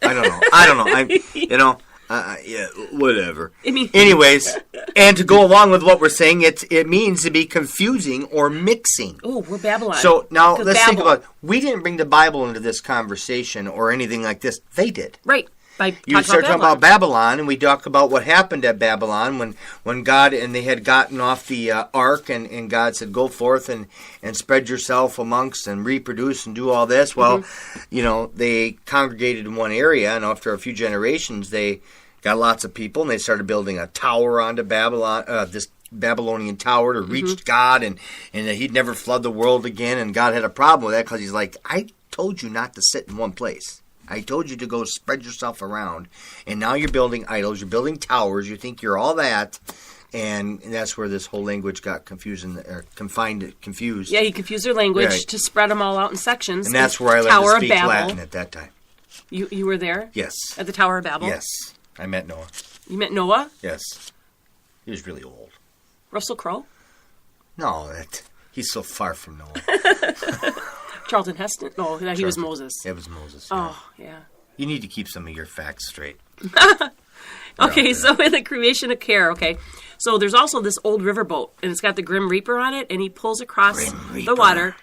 I don't know. Yeah, whatever. Anyways, and to go along with what we're saying, it means to be confusing or mixing. Oh, we're Babylon. So now let's think about it. We didn't bring the Bible into this conversation or anything like this. They did. Right. You start talking about Babylon, and we talk about what happened at Babylon when God, and they had gotten off the ark, and God said, go forth and spread yourself amongst and reproduce and do all this. Well, they congregated in one area, and after a few generations, they got lots of people, and they started building a tower onto Babylon, this Babylonian tower to reach God, and he'd never flood the world again, and God had a problem with that because he's like, I told you not to sit in one place. I told you to go spread yourself around, and now you're building idols, you're building towers, you think you're all that, and that's where this whole language got confused. Yeah, he confused their language to spread them all out in sections. And that's where I learned to speak Latin at that time. You were there? Yes. At the Tower of Babel? Yes. I met Noah. You met Noah? Yes. He was really old. Russell Crowe? No, he's so far from Noah. Charlton Heston? No, he was Moses. It was Moses. Yeah. Oh, yeah. You need to keep some of your facts straight. Okay, so in the creation of care, so there's also this old riverboat, and it's got the Grim Reaper on it, and he pulls across the water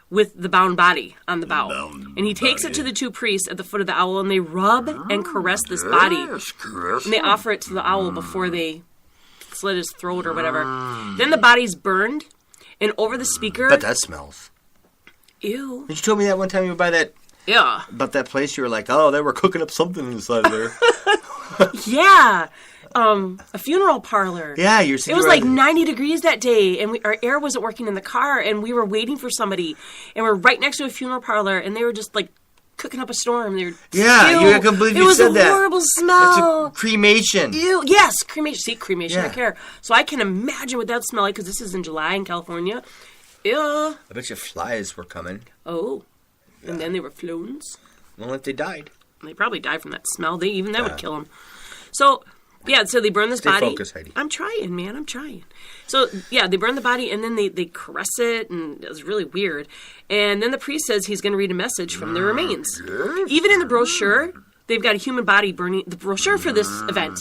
with the bound body on the bow. And he takes it to the two priests at the foot of the owl, and they rub and caress this body. And they offer it to the owl before they slit his throat or whatever. Then the body's burned, and over the speaker... But that smells. Ew. You told me that one time you were by that... Yeah. About that place, you were like, oh, they were cooking up something inside there. Yeah. A funeral parlor. Yeah, it was like 90 degrees that day, and our air wasn't working in the car, and we were waiting for somebody, and we're right next to a funeral parlor, and they were just like cooking up a storm. They were you can't believe you said that. It was a horrible smell. It's a cremation. Ew. Yes, cremation. See, cremation of care. So I can imagine what that smelled like, because this is in July in California. Ew. I bet you flies were coming. Oh. Yeah. And then they were flown. Well, if they died. They probably died from that smell. That would kill them. So, yeah, so they burn this body. Stay focused, Heidi. I'm trying, man. I'm trying. So, yeah, they burn the body, and then they caress it, and it was really weird. And then the priest says he's going to read a message from the remains. Even in the brochure, they've got a human body burning. The brochure for this event.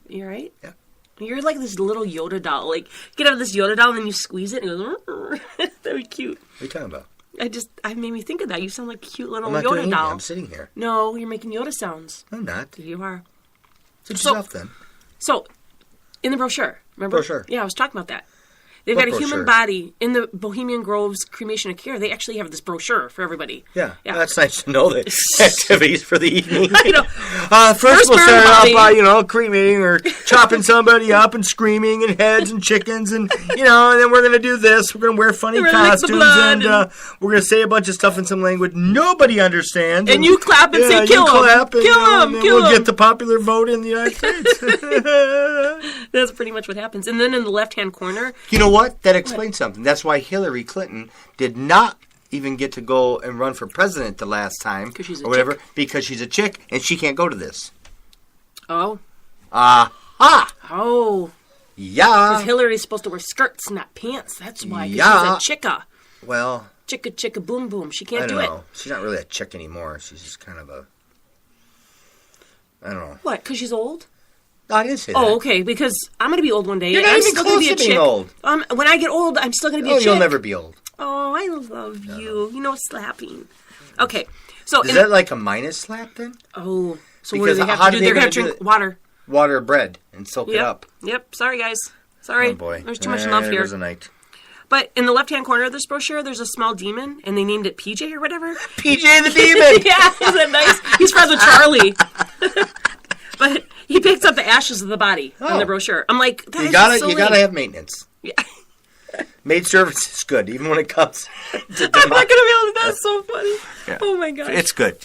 You all right? Yeah. You're like this little Yoda doll. Like, get out of this Yoda doll, and then you squeeze it, and it goes, that'd be cute. What are you talking about? I made me think of that. You sound like a cute little I'm not Yoda doing doll. I'm sitting here. No, you're making Yoda sounds. I'm not. You are. Sit yourself then. So, in the brochure, remember? Brochure. Yeah, I was talking about that. They've got a human body in the Bohemian Grove's cremation of care. They actually have this brochure for everybody. Yeah. Well, that's nice to know the activities for the evening. I know. First we'll start off by, cremating or chopping somebody up and screaming and heads and chickens and then we're going to do this. We're going to wear funny costumes and we're going to say a bunch of stuff in some language nobody understands. And you clap and say, kill him. Kill him. We'll get the popular vote in the United States. That's pretty much what happens. And then in the left-hand corner... You know what? That explains something. That's why Hillary Clinton did not even get to go and run for president the last time. Because she's a chick. Because she's a chick and she can't go to this. Oh. Aha! Oh. Yeah. Because Hillary's supposed to wear skirts, not pants. That's why. Yeah. She's a chicka. Well. Chicka, boom, boom. She can't do it. I don't know. She's not really a chick anymore. She's just kind of a... I don't know. What? Because she's old? No, I didn't say that. Oh, okay, because I'm going to be old one day. You're not even close to being old. When I get old, I'm still going to be a chick. You'll never be old. Oh, I love you. You know, slapping. Okay, so... Is that like a minus slap, then? Oh, so what do they have to do? They're going to drink water. Water or bread and soak it up. Yep, sorry, guys. Sorry. Oh, boy. There's too much love here. There's a night. But in the left-hand corner of this brochure, there's a small demon, and they named it PJ or whatever. PJ the demon! Yeah, isn't that nice? He's friends with Charlie. But he picks up the ashes of the body on the brochure. I'm like, you gotta have maintenance. Yeah. Maid service is good, even when it comes to I'm not gonna be able to. That's so funny. Yeah. Oh my gosh. It's good,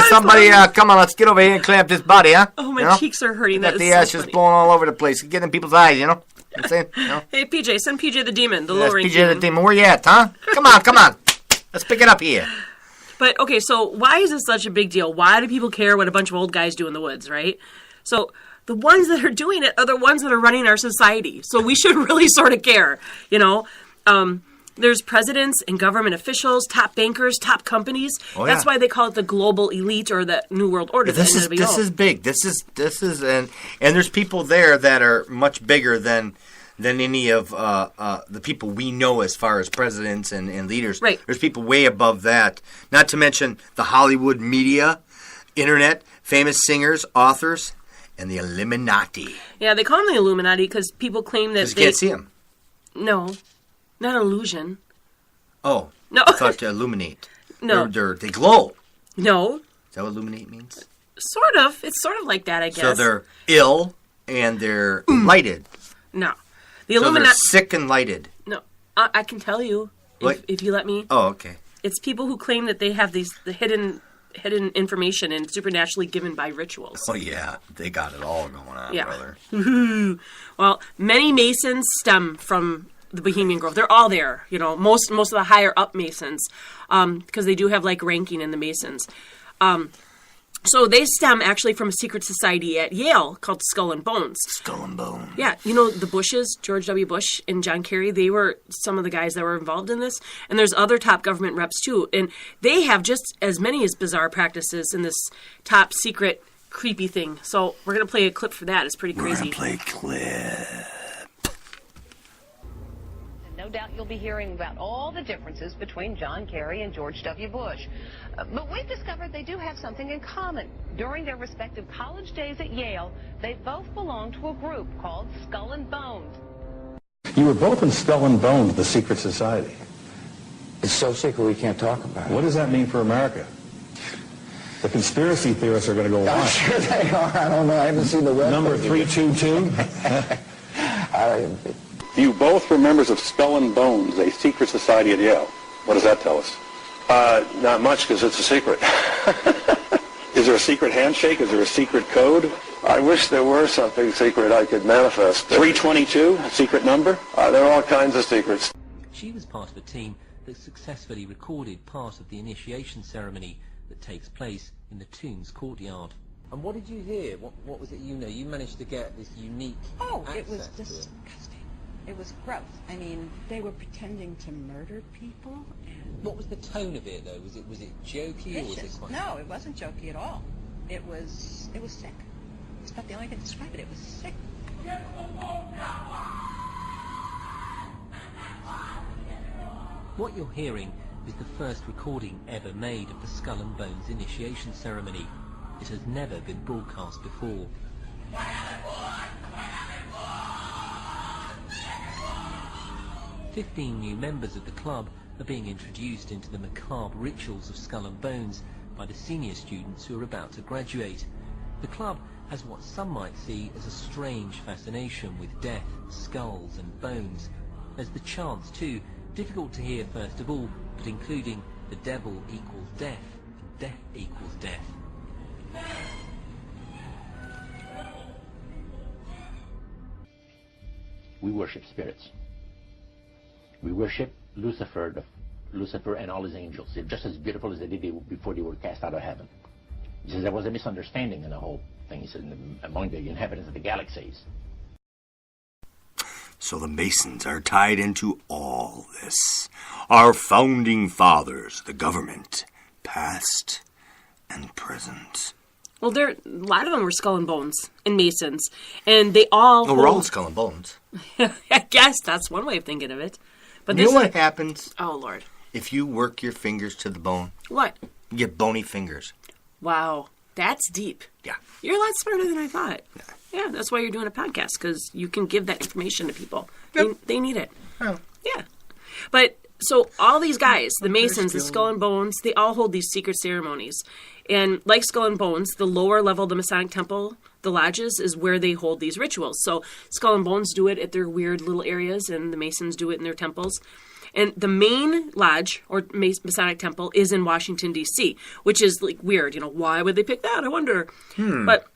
somebody, come on, let's get over here and clean up this body, huh? Oh, my cheeks are hurting. That the ashes blowing all over the place, getting in people's eyes, you know what I'm saying? Hey, PJ, send PJ the demon, the lower rank PJ the demon, where you at, huh? Come on. Let's pick it up here. But, okay, so why is this such a big deal? Why do people care what a bunch of old guys do in the woods, right? So the ones that are doing it are the ones that are running our society. So we should really sort of care, There's presidents and government officials, top bankers, top companies. Oh, That's yeah. why they call it the global elite or the New World Order. This is big. This is and there's people there that are much bigger than any of the people we know as far as presidents and leaders. Right. There's people way above that. Not to mention the Hollywood media, internet, famous singers, authors, and the Illuminati. Yeah, they call them the Illuminati because people claim that You can't see them. No, not illusion. Oh. No. I thought to illuminate. No. They glow. No. Is that what illuminate means? Sort of. It's sort of like that, I guess. So they're ill and they're lighted. No. The So Illuminati. they're sick and lighted. No. I can tell you if you let me. Oh, okay. It's people who claim that they have the hidden information and supernaturally given by rituals. Oh, yeah. They got it all going on, Yeah. brother. Well, many Masons stem from the Bohemian Grove. They're all there, most of the higher up Masons, because they do have like ranking in the Masons. So they stem actually from a secret society at Yale called Skull and Bones. Skull and Bones. Yeah, the Bushes, George W. Bush and John Kerry, they were some of the guys that were involved in this. And there's other top government reps too. And they have just as many as bizarre practices in this top secret creepy thing. So we're going to play a clip for that. It's pretty crazy. We're going to play clip. No doubt you'll be hearing about all the differences between John Kerry and George W. Bush. But we've discovered they do have something in common. During their respective college days at Yale, they both belonged to a group called Skull and Bones. You were both in Skull and Bones, the secret society. It's so secret we can't talk about it. What does that mean for America? The conspiracy theorists are going to go I'm wild. sure they are. I don't know. I haven't seen the web. Number 322. You both were members of Skull and Bones, a secret society at Yale. What does that tell us? Not much, because it's a secret. Is there a secret handshake? Is there a secret code? I wish there were something secret I could manifest. 322, a secret number? There are all kinds of secrets. She was part of a team that successfully recorded part of the initiation ceremony that takes place in the tomb's courtyard. And what did you hear? What was it you managed to get this unique it was access to it? disgusting. It was gross. I mean, they were pretending to murder people. And What was the tone of it, though? Was it jokey or was it vicious. quite... No, it wasn't jokey at all. It was sick. It's about the only way to describe it. It was sick. What you're hearing is the first recording ever made of the Skull and Bones initiation ceremony. It has never been broadcast before. 15 new members of the club are being introduced into the macabre rituals of Skull and Bones by the senior students who are about to graduate. The club has what some might see as a strange fascination with death, skulls and bones. There's the chants too, difficult to hear first of all, but including the devil equals death, and death equals death. We worship spirits. We worship Lucifer and all his angels. They're just as beautiful as they did before they were cast out of heaven. He says there was a misunderstanding in the whole thing. He said among the inhabitants of the galaxies. So the Masons are tied into all this. Our founding fathers, the government, past and present. Well, a lot of them were Skull and Bones and Masons, and they all. Oh, we're all Skull and Bones. I guess that's one way of thinking of it. But You know what happens Oh Lord! if you work your fingers to the bone? What? You get bony fingers. Wow, that's deep. Yeah. You're a lot smarter than I thought. Yeah, that's why you're doing a podcast, because you can give that information to people. Yep. They need it. Oh. Yeah. But so all these guys, the Masons, the Skull and Bones, they all hold these secret ceremonies. And like Skull and Bones, the lower level of the Masonic Temple, the lodges, is where they hold these rituals. So Skull and Bones do it at their weird little areas, and the Masons do it in their temples. And the main lodge, or Masonic Temple, is in Washington, D.C., which is like weird. Why would they pick that? I wonder. But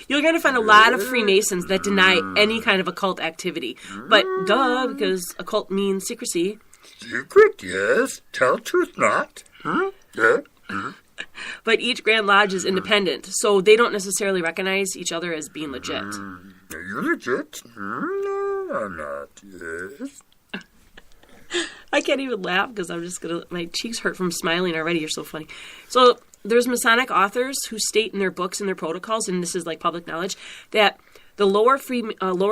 you're going to find a lot of Freemasons that deny any kind of occult activity. But duh, because occult means secrecy. Secret, yes. Tell truth not. Yeah. But each Grand Lodge is independent, so they don't necessarily recognize each other as being legit. Are you legit? No, I'm not. Yes. I can't even laugh because I'm just going to... My cheeks hurt from smiling already. You're so funny. So there's Masonic authors who state in their books and their protocols, and this is like public knowledge, that the lower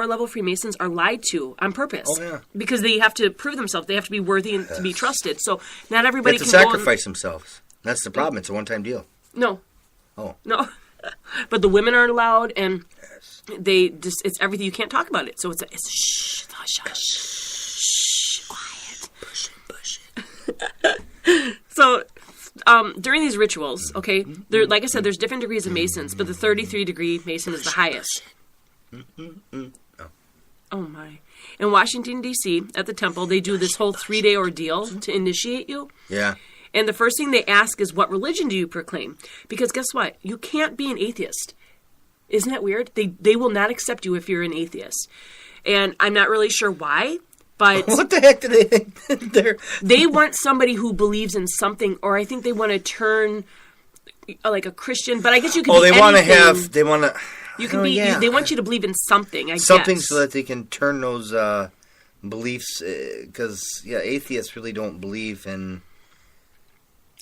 level Freemasons are lied to on purpose. Oh, yeah. Because they have to prove themselves. They have to be worthy and to be trusted. So not everybody they have can to sacrifice themselves. That's the problem. It's a one-time deal. No. Oh. No. But the women aren't allowed, and they just, it's everything. You can't talk about it. So it's shh, hush, hush, shh, quiet. Push it. So during these rituals, okay, there, like I said, there's different degrees of Masons, but the 33-degree Mason is the highest. Oh, my. In Washington, D.C., at the temple, they do this whole 3-day ordeal to initiate you. Yeah. And the first thing they ask is, what religion do you proclaim? Because guess what? You can't be an atheist. Isn't that weird? They will not accept you if you're an atheist. And I'm not really sure why, but... What the heck do they think? They want somebody who believes in something, or I think they want to turn like a Christian, but I guess you can be anything. They want to... You can be... They want you to believe in something, I guess. Something so that they can turn those beliefs... Because, atheists really don't believe in...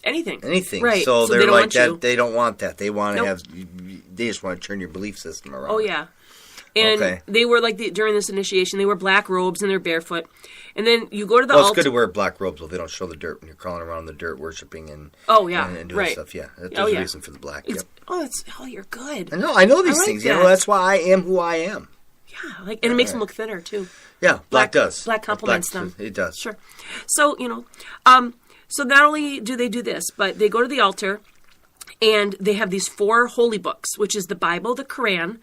Anything. Right. So they're like that. They don't want that. They want to have... They just want to turn your belief system around. Oh, yeah. And they were like, during this initiation, they wear black robes and they're barefoot. And then you go to the altar. It's good to wear black robes so they don't show the dirt when you're crawling around in the dirt worshiping and doing stuff. Yeah. That's the reason for the black. You're good. I know these things. That. That's why I am who I am. Yeah. And it makes them look thinner, too. Yeah. Black does. Black compliments them. It does. Sure. So, so not only do they do this, but they go to the altar and they have these 4 holy books, which is the Bible, the Quran,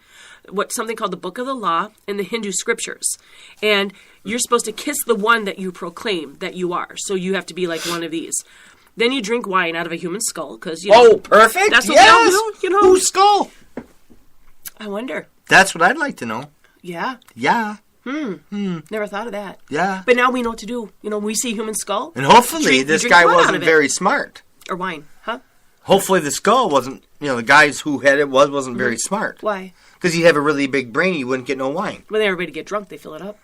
something called the Book of the Law, and the Hindu scriptures. And you're supposed to kiss the one that you proclaim that you are. So you have to be like one of these. Then you drink wine out of a human skull because perfect. That's what we all do, Whose skull? I wonder. That's what I'd like to know. Yeah. Yeah. Never thought of that. Yeah. But now we know what to do. We see human skull. And hopefully this guy wasn't very smart. Or wine, huh? Hopefully the skull wasn't, the guys who had it wasn't very smart. Why? Because you have a really big brain, you wouldn't get no wine. When everybody get drunk, they fill it up.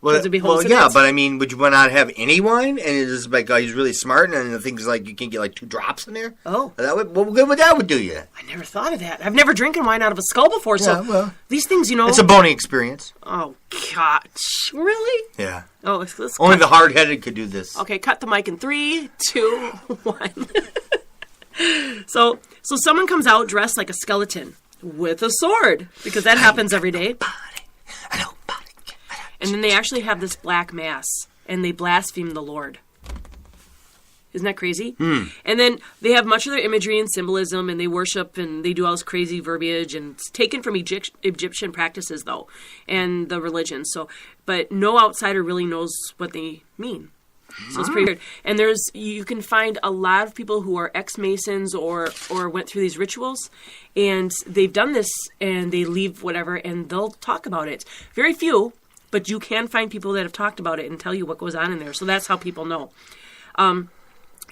Well, but I mean, would you not have any wine? And it's just like, he's really smart, and the thing's like, you can get like 2 drops in there? Oh. What good would that do you? I never thought of that. I've never drinking wine out of a skull before, so these things, It's a bony experience. Oh, gosh. Really? Yeah. Oh, only the hard-headed could do this. Okay, cut the mic in 3, 2, 1. So someone comes out dressed like a skeleton with a sword, because that happens every day. And then they actually have this black mass, and they blaspheme the Lord. Isn't that crazy? And then they have much of their imagery and symbolism, and they worship, and they do all this crazy verbiage, and it's taken from Egyptian practices, though, and the religion. But no outsider really knows what they mean. So it's pretty weird. And you can find a lot of people who are ex-Masons or went through these rituals, and they've done this, and they leave whatever, and they'll talk about it. Very few, but you can find people that have talked about it and tell you what goes on in there. So that's how people know.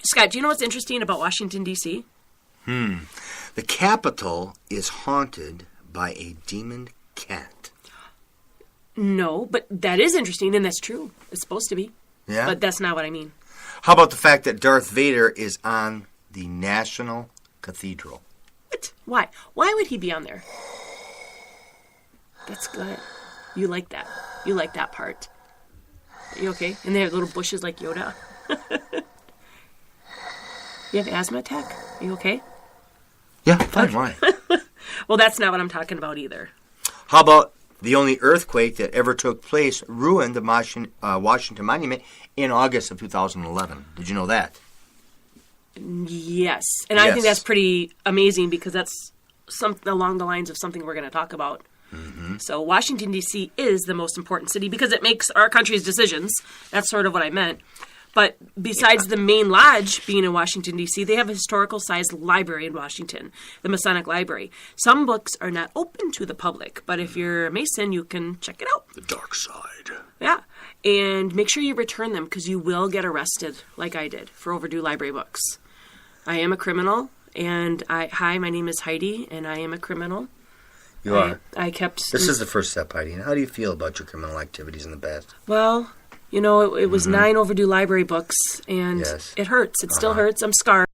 Scott, do you know what's interesting about Washington, D.C.? The Capitol is haunted by a demon cat. No, but that is interesting, and that's true. It's supposed to be. Yeah? But that's not what I mean. How about the fact that Darth Vader is on the National Cathedral? What? Why? Why would he be on there? That's good. You like that. You like that part. Are you okay? And they have little bushes like Yoda. You have asthma attack? Are you okay? Yeah, fine. Why? Well, that's not what I'm talking about either. How about the only earthquake that ever took place ruined the Washington Monument in August of 2011? Did you know that? Yes. And I think that's pretty amazing because that's something along the lines of something we're going to talk about. Mm-hmm. So Washington, D.C. is the most important city because it makes our country's decisions. That's sort of what I meant. But besides the main lodge being in Washington, D.C., they have a historical-sized library in Washington, the Masonic Library. Some books are not open to the public, but if you're a Mason, you can check it out. The dark side. Yeah. And make sure you return them because you will get arrested, like I did, for overdue library books. I am a criminal, and hi, my name is Heidi, and I am a criminal. You are. I kept... This is the first step, Heidi. How do you feel about your criminal activities in the past? Well, You know, it was 9 overdue library books, and Yes. it hurts. It still hurts. I'm scarred.